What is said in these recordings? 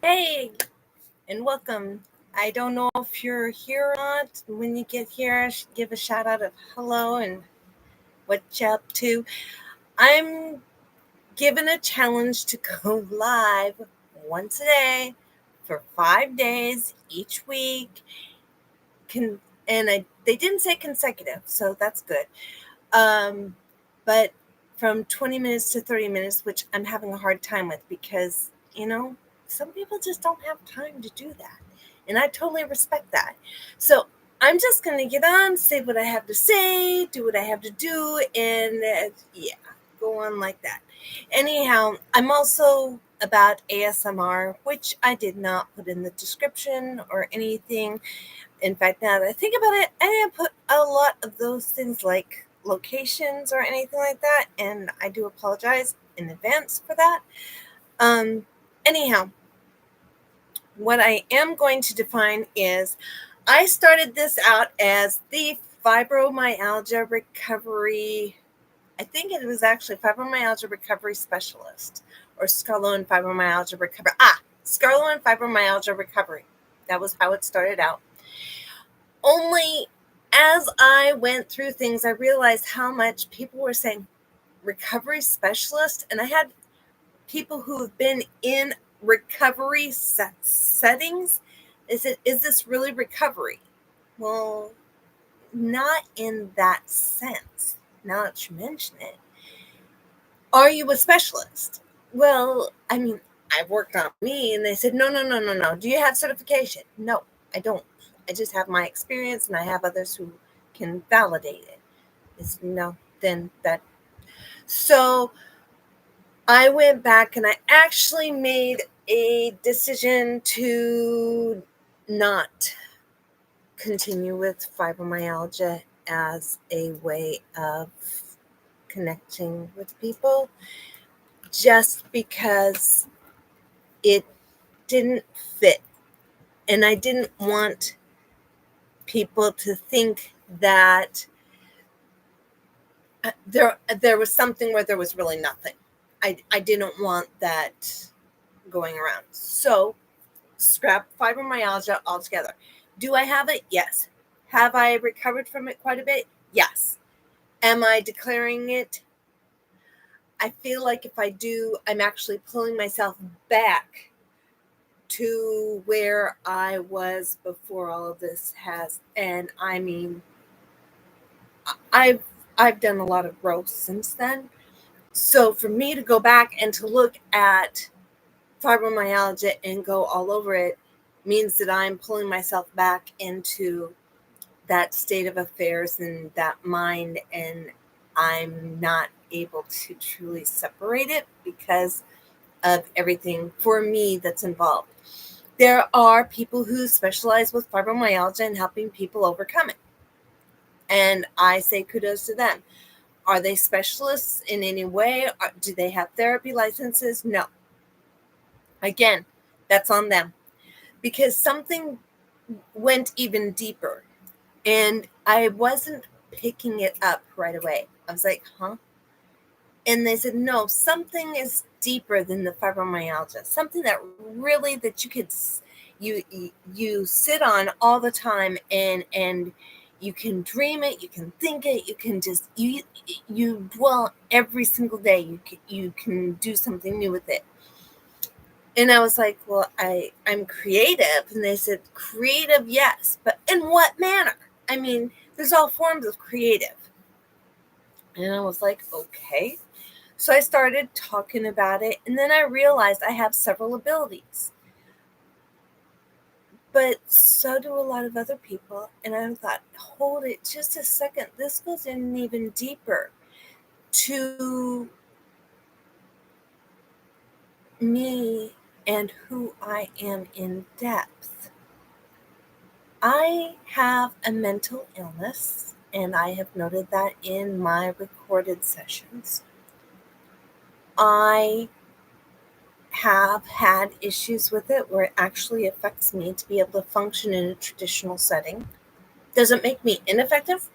Hey, and welcome. I don't know if you're here or not. When you get here, I should give a shout out of hello and what you up to. I'm given a challenge to go live once a day for 5 days each week. They didn't say consecutive, so that's good. But from 20 minutes to 30 minutes, which I'm having a hard time with because, some people just don't have time to do that. And I totally respect that. So I'm just going to get on, say what I have to say, do what I have to do, and yeah, go on like that. Anyhow, I'm also about ASMR, which I did not put in the description or anything. In fact, now that I think about it, I didn't put a lot of those things like locations or anything like that, and I do apologize in advance for that. Um, Anyhow, what I am going to define is I started this out as the fibromyalgia recovery. I think it was actually fibromyalgia recovery specialist or Scarlo and fibromyalgia recovery. Scarlo and fibromyalgia recovery. That was how it started out. Only as I went through things, I realized how much people were saying recovery specialist. And I had people who have been in recovery settings. Is this really recovery? Well, not in that sense. Now that you mention it, are you a specialist? Well, I mean, I worked on me, and they said, no, no, no, no, no. Do you have certification? No, I don't. I just have my experience, and I have others who can validate it. It's no, then that. So I went back and I actually made a decision to not continue with fibromyalgia as a way of connecting with people just because it didn't fit. And I didn't want people to think that there was something where there was really nothing. I didn't want that going around. So scrap fibromyalgia altogether. Do I have it? Yes. Have I recovered from it quite a bit? Yes. Am I declaring it? I feel like if I do, I'm actually pulling myself back to where I was before all of this has. And I mean, I've I've done a lot of growth since then. So for me to go back and to look at fibromyalgia and go all over it means that I'm pulling myself back into that state of affairs and that mind, and I'm not able to truly separate it because of everything for me that's involved. There are people who specialize with fibromyalgia and helping people overcome it. And I say kudos to them. Are they specialists in any way? Do they have therapy licenses? No. Again, that's on them because something went even deeper and I wasn't picking it up right away. I was like, huh? And they said, no, something is deeper than the fibromyalgia. Something that really that you sit on all the time and you can dream it, you can think it, you can just you dwell every single day. You can do something new with it. And I was like, well, I'm creative. And they said, creative, yes, but in what manner? I mean, there's all forms of creative. And I was like, okay. So I started talking about it. And then I realized I have several abilities. But so do a lot of other people. And I thought, hold it just a second. This goes in even deeper to me and who I am in depth. I have a mental illness, and I have noted that in my recorded sessions. I have had issues with it where it actually affects me to be able to function in a traditional setting. Does it make me ineffective?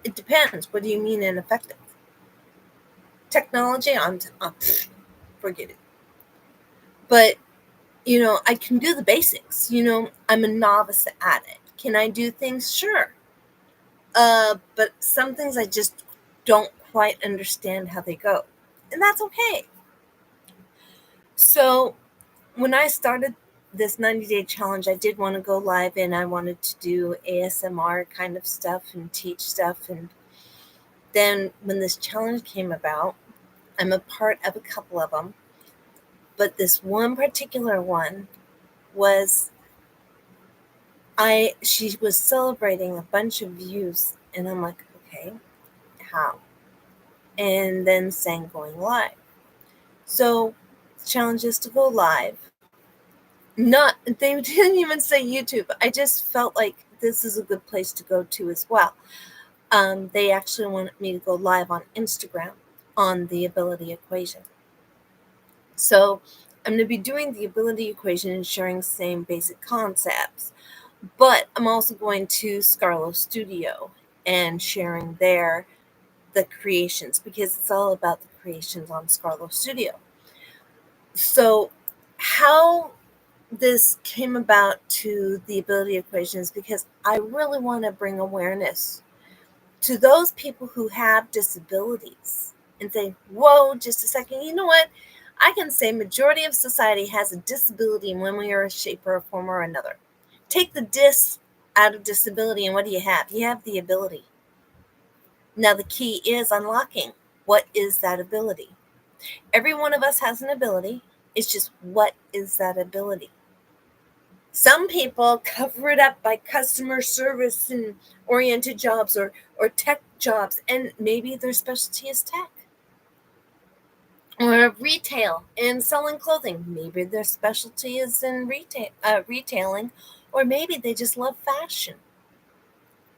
It depends. What do you mean ineffective? Technology, forget it. But I can do the basics. I'm a novice at it. Can I do things? Sure. But some things I just don't quite understand how they go. And that's okay. So when I started this 90-day challenge, I did want to go live and I wanted to do ASMR kind of stuff and teach stuff. And then when this challenge came about, I'm a part of a couple of them. But this one particular one was she was celebrating a bunch of views, and I'm like, okay, how? And then saying going live. So the challenge is to go live. Not They didn't even say YouTube. I just felt like this is a good place to go to as well. They actually wanted me to go live on Instagram on the ability equation. So I'm going to be doing the ability equation and sharing the same basic concepts. But I'm also going to Scarlo Studio and sharing there the creations, because it's all about the creations on Scarlo Studio. So how this came about to the ability equation is because I really want to bring awareness to those people who have disabilities and say, whoa, just a second, you know what? I can say majority of society has a disability in one way or a shape or a form or another. Take the dis out of disability, and what do you have? You have the ability. Now, the key is unlocking. What is that ability? Every one of us has an ability. It's just, what is that ability? Some people cover it up by customer service and oriented jobs or tech jobs, and maybe their specialty is tech. Or retail and selling clothing. Maybe their specialty is in retailing, or maybe they just love fashion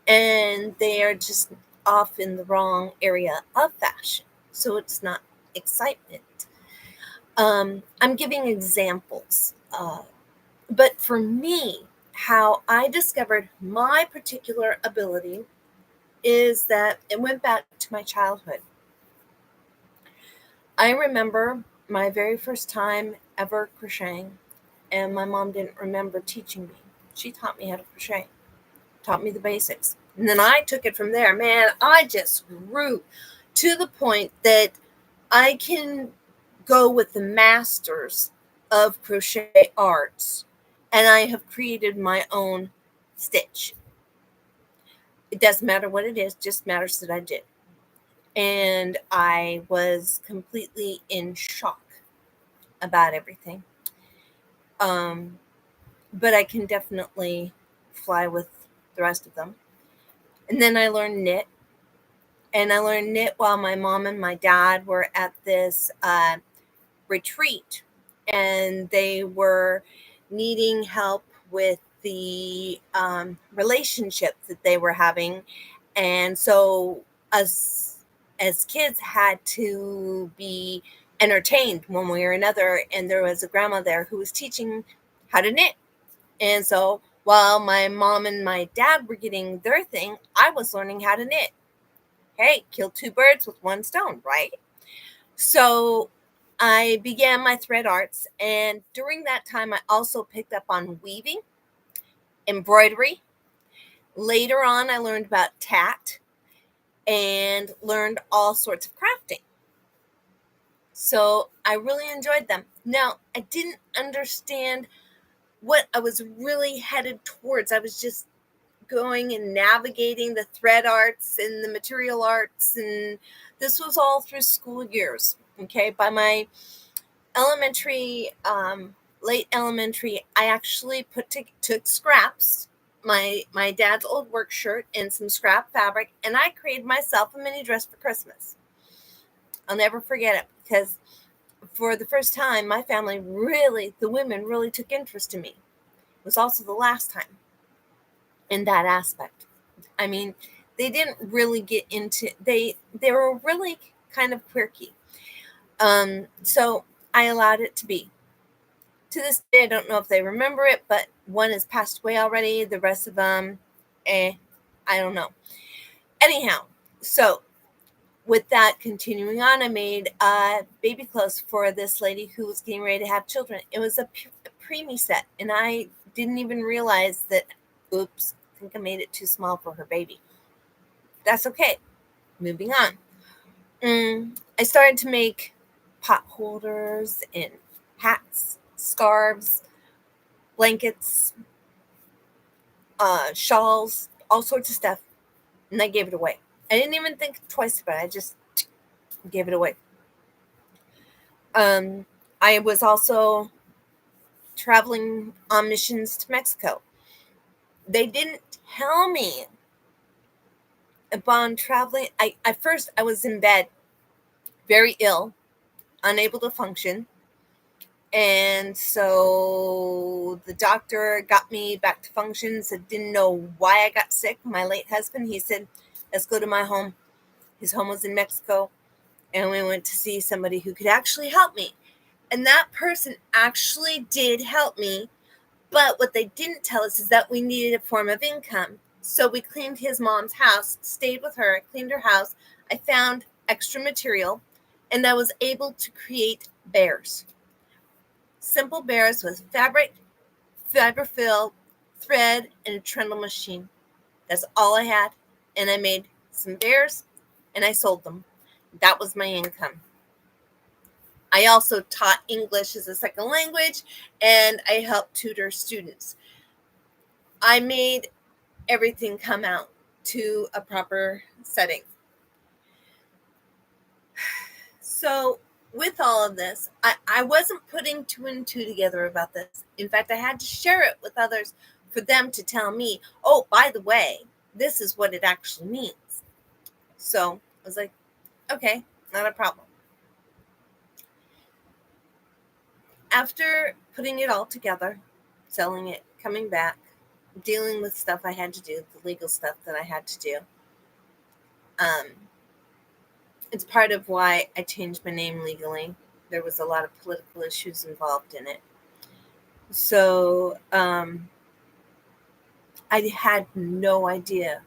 and they are just off in the wrong area of fashion. So it's not excitement. I'm giving examples. But for me, how I discovered my particular ability is that it went back to my childhood. I remember my very first time ever crocheting, and my mom didn't remember teaching me. She taught me how to crochet, taught me the basics. And then I took it from there. Man, I just grew to the point that I can go with the masters of crochet arts, and I have created my own stitch. It doesn't matter what it is, just matters that I did. And I was completely in shock about everything. But I can definitely fly with the rest of them. And then I learned knit. And I learned knit while my mom and my dad were at this retreat. And they were needing help with the relationship that they were having. And so us as kids had to be entertained one way or another. And there was a grandma there who was teaching how to knit. And so while my mom and my dad were getting their thing, I was learning how to knit. Hey, kill two birds with one stone, right? So I began my thread arts. And during that time, I also picked up on weaving, embroidery. Later on, I learned about tat and learned all sorts of crafting. So I really enjoyed them. Now, I didn't understand what I was really headed towards. I was just going and navigating the thread arts and the material arts, and this was all through school years. Okay, by my elementary, late elementary, I actually took scraps, my dad's old work shirt and some scrap fabric, and I created myself a mini dress for Christmas. I'll never forget it, because for the first time, my family really, the women really took interest in me. It was also the last time in that aspect. I mean, they didn't really get into, they were really kind of quirky. So I allowed it to be. To this day, I don't know if they remember it, but one has passed away already. The rest of them, I don't know. Anyhow, so with that continuing on, I made baby clothes for this lady who was getting ready to have children. It was a preemie set, and I didn't even realize that. Oops, I think I made it too small for her baby. That's okay. Moving on. I started to make pot holders and hats, scarves, blankets, shawls, all sorts of stuff, and I gave it away. I didn't even think twice about it. I just gave it away. I was also traveling on missions to Mexico. They didn't tell me upon traveling. At first I was in bed, very ill, unable to function. And so the doctor got me back to function, said didn't know why I got sick. My late husband, he said, let's go to my home. His home was in Mexico. And we went to see somebody who could actually help me. And that person actually did help me. But what they didn't tell us is that we needed a form of income. So we cleaned his mom's house, stayed with her, cleaned her house. I found extra material, and I was able to create bears. Simple bears with fabric, fiber fill, thread, and a trundle machine. That's all I had. And I made some bears, and I sold them. That was my income. I also taught English as a second language, and I helped tutor students. I made everything come out to a proper setting. So with all of this, I wasn't putting two and two together about this. In fact, I had to share it with others for them to tell me, oh, by the way, this is what it actually means. So I was like, okay, not a problem. After putting it all together, selling it, coming back, dealing with stuff I had to do, the legal stuff that I had to do, it's part of why I changed my name legally. There was a lot of political issues involved in it. So I had no idea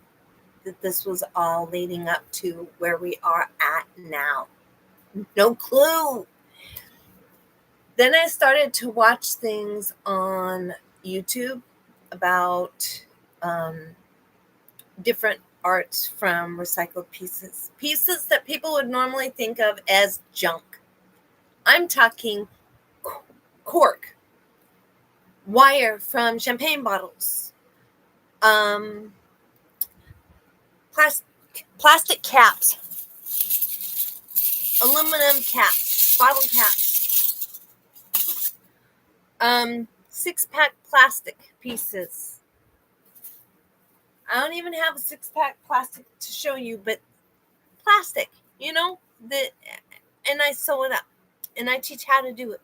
that this was all leading up to where we are at now. No clue. Then I started to watch things on YouTube about different arts from recycled pieces that people would normally think of as junk. I'm talking cork, wire from champagne bottles, plastic caps, aluminum caps, bottle caps, 6-pack plastic pieces. I don't even have a 6-pack plastic to show you, but plastic, and I sew it up, and I teach how to do it.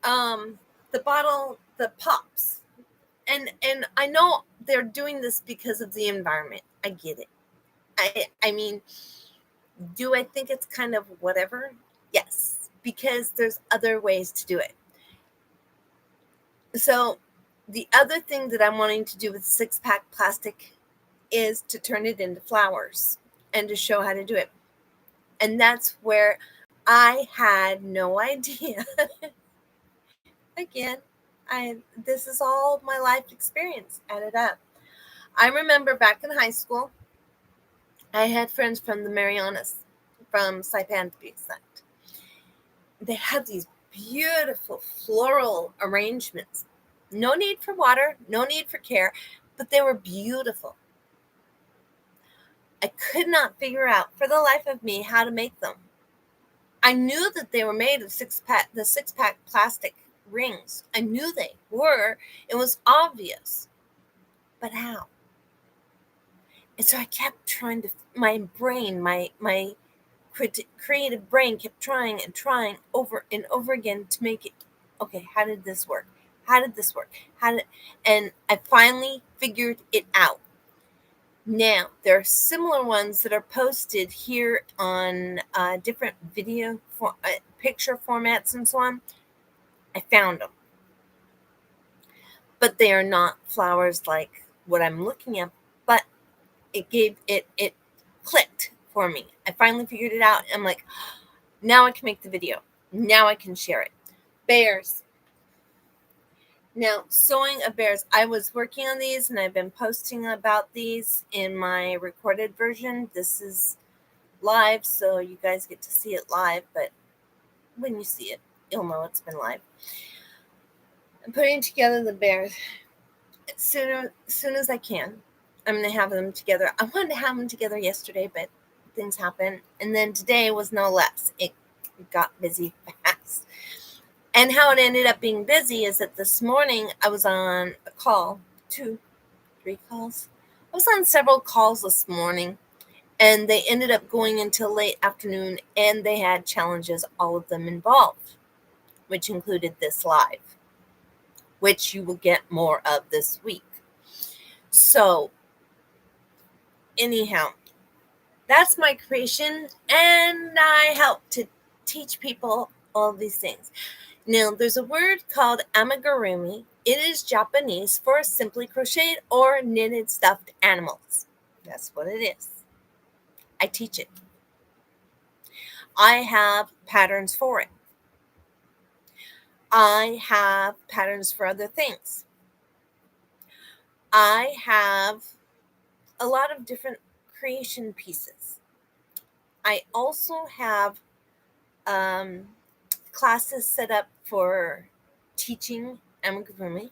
The bottle, the pops, and I know they're doing this because of the environment. I get it. I mean, do I think it's kind of whatever? Yes, because there's other ways to do it. So the other thing that I'm wanting to do with 6-pack plastic is to turn it into flowers and to show how to do it. And that's where I had no idea. Again, this is all my life experience added up. I remember back in high school, I had friends from the Marianas, from Saipan to be exact. They had these beautiful floral arrangements. No need for water, no need for care, but they were beautiful. I could not figure out for the life of me how to make them. I knew that they were made of the 6-pack plastic rings. I knew they were. It was obvious. But how? And so I kept trying to, my brain, my creative brain kept trying over and over again to make it, okay, how did this work? How did this work? And I finally figured it out. Now, there are similar ones that are posted here on different video, picture formats and so on. I found them. But they are not flowers like what I'm looking at, but it clicked for me. I finally figured it out. I'm like, now I can make the video. Now I can share it. Bears, Now, sewing of bears, I was working on these and I've been posting about these in my recorded version. This is live, so you guys get to see it live, but when you see it, you'll know it's been live. I'm putting together the bears as soon as I can. I'm going to have them together. I wanted to have them together yesterday, but things happen. And then today was no less. It got busy fast. And how it ended up being busy is that this morning I was on a call, 2, 3 calls. I was on several calls this morning, and they ended up going until late afternoon, and they had challenges, all of them involved, which included this live, which you will get more of this week. So, anyhow, that's my creation, and I help to teach people all these things. Now, there's a word called amigurumi. It is Japanese for simply crocheted or knitted stuffed animals. That's what it is. I teach it. I have patterns for it. I have patterns for other things. I have a lot of different creation pieces. I also have classes set up for teaching amigurumi,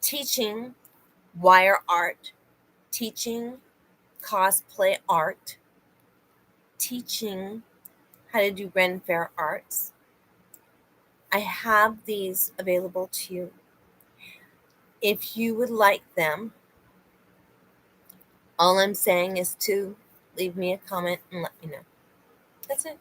teaching wire art, teaching cosplay art, teaching how to do Ren Fair arts. I have these available to you. If you would like them, all I'm saying is to leave me a comment and let me know. That's it.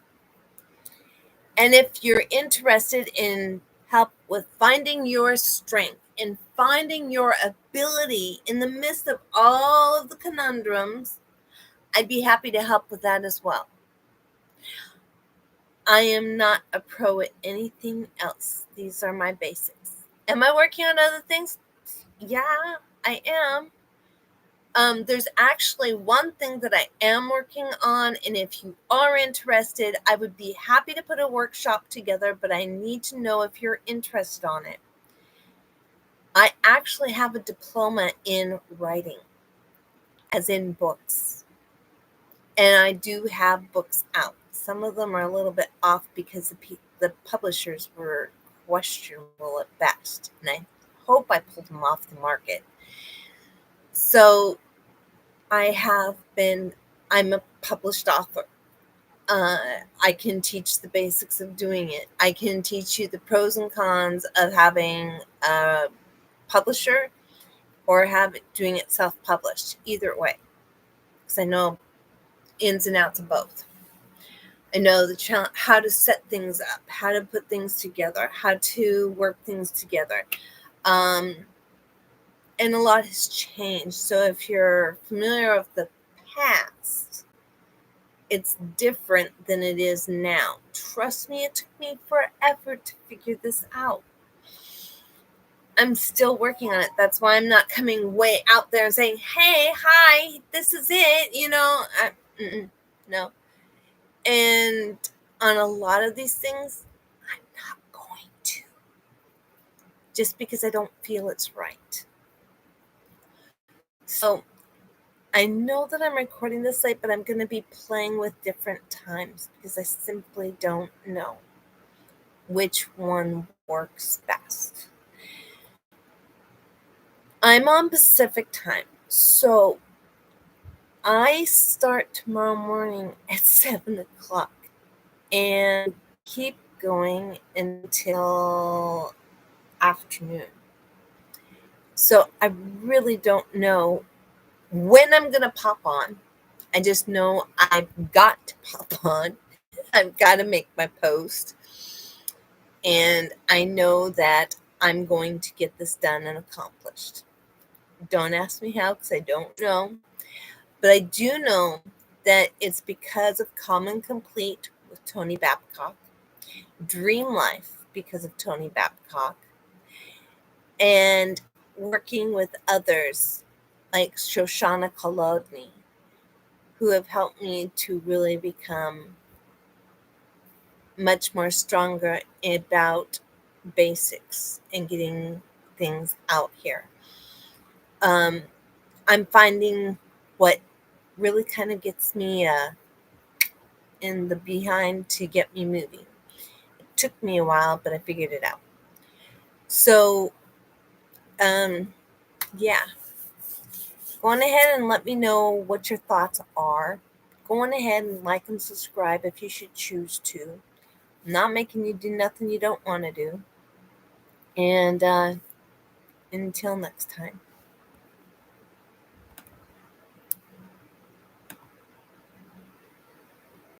And if you're interested in help with finding your strength and finding your ability in the midst of all of the conundrums, I'd be happy to help with that as well. I am not a pro at anything else. These are my basics. Am I working on other things? Yeah, I am. There's actually one thing that I am working on, and if you are interested, I would be happy to put a workshop together, but I need to know if you're interested on it. I actually have a diploma in writing, as in books, and I do have books out. Some of them are a little bit off because the publishers were questionable at best, and I hope I pulled them off the market. So I'm a published author. I can teach the basics of doing it. I can teach you the pros and cons of having a publisher or doing it self-published. Either way, because I know ins and outs of both. I know how to set things up, how to put things together, how to work things together. And a lot has changed. So if you're familiar with the past, it's different than it is now. Trust me, it took me forever to figure this out. I'm still working on it. That's why I'm not coming way out there and saying, hey, hi, this is it. No. And on a lot of these things, I'm not going to. Just because I don't feel it's right. So I know that I'm recording this late, but I'm going to be playing with different times because I simply don't know which one works best. I'm on Pacific time, so I start tomorrow morning at 7 o'clock and keep going until afternoon. So I really don't know when I'm going to pop on. I just know I've got to pop on. I've got to make my post. And I know that I'm going to get this done and accomplished. Don't ask me how, because I don't know. But I do know that it's because of Common Complete with Tony Babcock, Dream Life because of Tony Babcock, and working with others like Shoshana Kolodny, who have helped me to really become much more stronger about basics and getting things out here. I'm finding what really kind of gets me in the behind to get me moving. It took me a while, but I figured it out. So, um, yeah, go on ahead and let me know what your thoughts are. Go on ahead and like and subscribe if you should choose to. I'm not making you do nothing you don't want to do. And until next time.